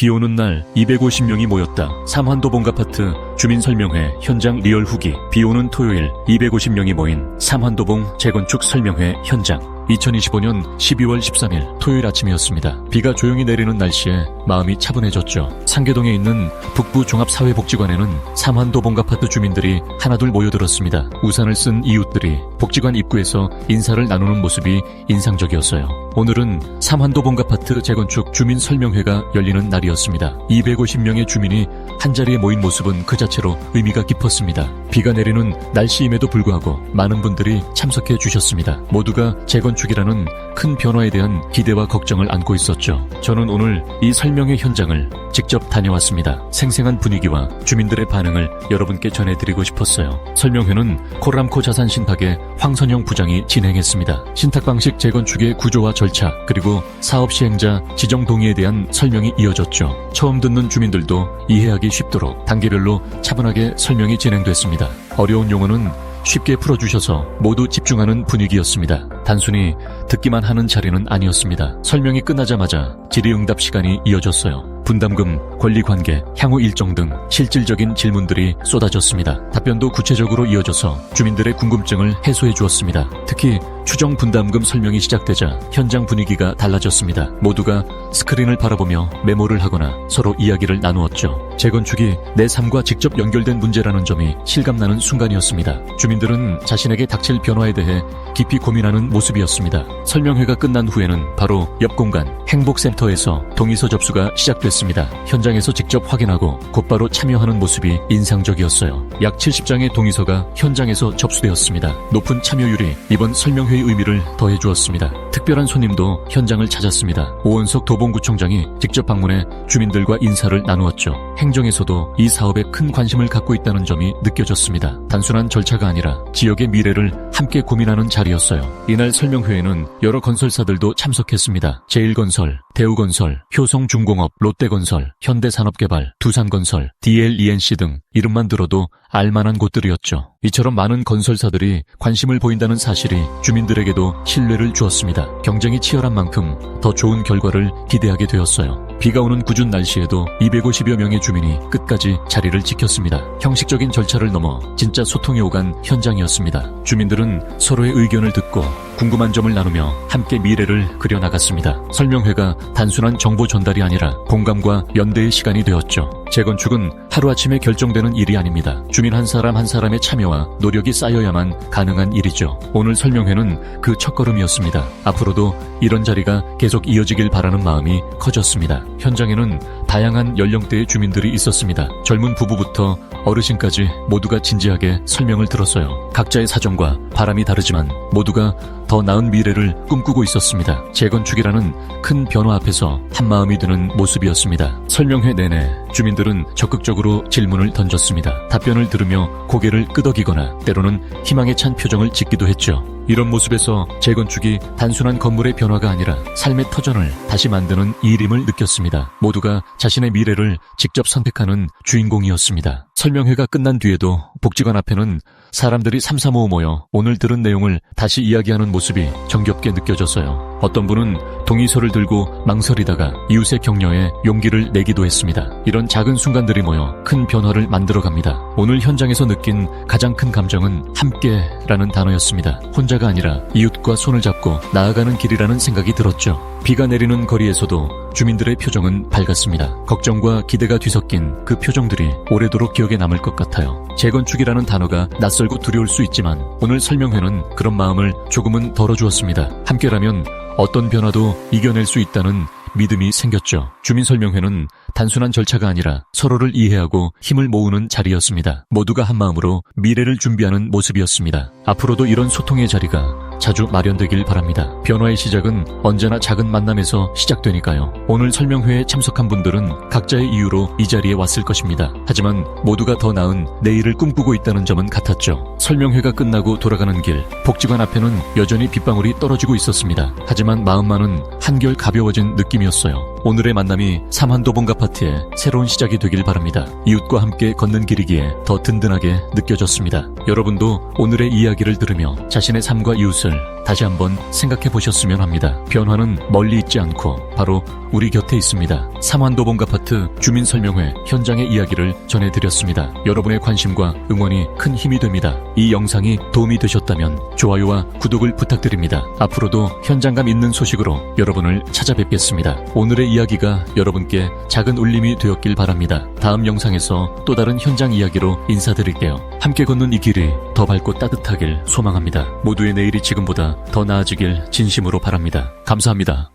비오는 날 250명이 모였다. 삼환도봉 아파트 주민설명회 현장 리얼 후기. 비오는 토요일 250명이 모인 삼환도봉 재건축 설명회 현장. 2025년 12월 13일 토요일 아침이었습니다. 비가 조용히 내리는 날씨에 마음이 차분해졌죠. 상계동에 있는 북부종합사회복지관에는 삼환도봉 아파트 주민들이 하나둘 모여들었습니다. 우산을 쓴 이웃들이 복지관 입구에서 인사를 나누는 모습이 인상적이었어요. 오늘은 삼환도봉 아파트 재건축 주민설명회가 열리는 날이었습니다. 250명의 주민이 한자리에 모인 모습은 그 자체로 의미가 깊었습니다. 비가 내리는 날씨임에도 불구하고 많은 분들이 참석해 주셨습니다. 모두가 재건축이라는 큰 변화에 대한 기대와 걱정을 안고 있었죠. 저는 오늘 이 설명회 현장을 직접 다녀왔습니다. 생생한 분위기와 주민들의 반응을 여러분께 전해드리고 싶었어요. 설명회는 코람코 자산신탁의 황선영 부장이 진행했습니다. 신탁 방식 재건축의 구조와 절차, 그리고 사업 시행자 지정 동의에 대한 설명이 이어졌죠. 처음 듣는 주민들도 이해하기 쉽도록 단계별로 차분하게 설명이 진행됐습니다. 어려운 용어는 쉽게 풀어주셔서 모두 집중하는 분위기였습니다. 단순히 듣기만 하는 자리는 아니었습니다. 설명이 끝나자마자 질의응답 시간이 이어졌어요. 분담금, 권리관계, 향후 일정 등 실질적인 질문들이 쏟아졌습니다. 답변도 구체적으로 이어져서 주민들의 궁금증을 해소해 주었습니다. 특히 추정 분담금 설명이 시작되자 현장 분위기가 달라졌습니다. 모두가 스크린을 바라보며 메모를 하거나 서로 이야기를 나누었죠. 재건축이 내 삶과 직접 연결된 문제라는 점이 실감나는 순간이었습니다. 주민들은 자신에게 닥칠 변화에 대해 깊이 고민하는 모습이었습니다. 설명회가 끝난 후에는 바로 옆 공간 행복센터에서 동의서 접수가 시작됐습니다. 현장에서 직접 확인하고 곧바로 참여하는 모습이 인상적이었어요. 약 70장의 동의서가 현장에서 접수되었습니다. 높은 참여율이 이번 설명회의 의미를 더해주었습니다. 특별한 손님도 현장을 찾았습니다. 오원석 도봉구청장이 직접 방문해 주민들과 인사를 나누었죠. 행정에서도 이 사업에 큰 관심을 갖고 있다는 점이 느껴졌습니다. 단순한 절차가 아니라 지역의 미래를 함께 고민하는 자리였어요. 이날 설명회에는 여러 건설사들도 참석했습니다. 제일건설, 대우건설, 효성중공업, 롯데건설, 현대산업개발, 두산건설, DLENC 등 이름만 들어도 알만한 곳들이었죠. 이처럼 많은 건설사들이 관심을 보인다는 사실이 주민들에게도 신뢰를 주었습니다. 경쟁이 치열한 만큼 더 좋은 결과를 기대하게 되었어요. 비가 오는 궂은 날씨에도 250여 명의 주민이 끝까지 자리를 지켰습니다. 형식적인 절차를 넘어 진짜 소통이 오간 현장이었습니다. 주민들은 서로의 의견을 듣고 궁금한 점을 나누며 함께 미래를 그려나갔습니다. 설명회가 단순한 정보 전달이 아니라 공감과 연대의 시간이 되었죠. 재건축은 하루아침에 결정되는 일이 아닙니다. 주민 한 사람 한 사람의 참여와 노력이 쌓여야만 가능한 일이죠. 오늘 설명회는 그 첫걸음이었습니다. 앞으로도 이런 자리가 계속 이어지길 바라는 마음이 커졌습니다. 현장에는 다양한 연령대의 주민들이 있었습니다. 젊은 부부부터 어르신까지 모두가 진지하게 설명을 들었어요. 각자의 사정과 바람이 다르지만 모두가 더 나은 미래를 꿈꾸고 있었습니다. 재건축이라는 큰 변화 앞에서 한마음이 드는 모습이었습니다. 설명회 내내 주민들은 적극적으로 질문을 던졌습니다. 답변을 들으며 고개를 끄덕이거나 때로는 희망에 찬 표정을 짓기도 했죠. 이런 모습에서 재건축이 단순한 건물의 변화가 아니라 삶의 터전을 다시 만드는 일임을 느꼈습니다. 모두가 자신의 미래를 직접 선택하는 주인공이었습니다. 설명회가 끝난 뒤에도 복지관 앞에는 사람들이 삼삼오오 모여 오늘 들은 내용을 다시 이야기하는 모습이 정겹게 느껴졌어요. 어떤 분은 동의서를 들고 망설이다가 이웃의 격려에 용기를 내기도 했습니다. 이런 작은 순간들이 모여 큰 변화를 만들어갑니다. 오늘 현장에서 느낀 가장 큰 감정은 함께라는 단어였습니다. 혼자가 아니라 이웃과 손을 잡고 나아가는 길이라는 생각이 들었죠. 비가 내리는 거리에서도 주민들의 표정은 밝았습니다. 걱정과 기대가 뒤섞인 그 표정들이 오래도록 기억에 남을 것 같아요. 재건축이라는 단어가 낯설고 두려울 수 있지만 오늘 설명회는 그런 마음을 조금은 덜어주었습니다. 함께라면 어떤 변화도 이겨낼 수 있다는 믿음이 생겼죠. 주민설명회는 단순한 절차가 아니라 서로를 이해하고 힘을 모으는 자리였습니다. 모두가 한마음으로 미래를 준비하는 모습이었습니다. 앞으로도 이런 소통의 자리가 자주 마련되길 바랍니다. 변화의 시작은 언제나 작은 만남에서 시작되니까요. 오늘 설명회에 참석한 분들은 각자의 이유로 이 자리에 왔을 것입니다. 하지만 모두가 더 나은 내일을 꿈꾸고 있다는 점은 같았죠. 설명회가 끝나고 돌아가는 길, 복지관 앞에는 여전히 빗방울이 떨어지고 있었습니다. 하지만 마음만은 한결 가벼워진 느낌이었어요. 오늘의 만남이 삼환도봉 아파트의 새로운 시작이 되길 바랍니다. 이웃과 함께 걷는 길이기에 더 든든하게 느껴졌습니다. 여러분도 오늘의 이야기를 들으며 자신의 삶과 이웃을 다시 한번 생각해 보셨으면 합니다. 변화는 멀리 있지 않고 바로 우리 곁에 있습니다. 삼환도봉 아파트 주민설명회 현장의 이야기를 전해드렸습니다. 여러분의 관심과 응원이 큰 힘이 됩니다. 이 영상이 도움이 되셨다면 좋아요와 구독을 부탁드립니다. 앞으로도 현장감 있는 소식으로 여러분을 찾아뵙겠습니다. 오늘의 이야기가 여러분께 작은 울림이 되었길 바랍니다. 다음 영상에서 또 다른 현장 이야기로 인사드릴게요. 함께 걷는 이 길이 더 밝고 따뜻하길 소망합니다. 모두의 내일이 지금보다 더 나아지길 진심으로 바랍니다. 감사합니다.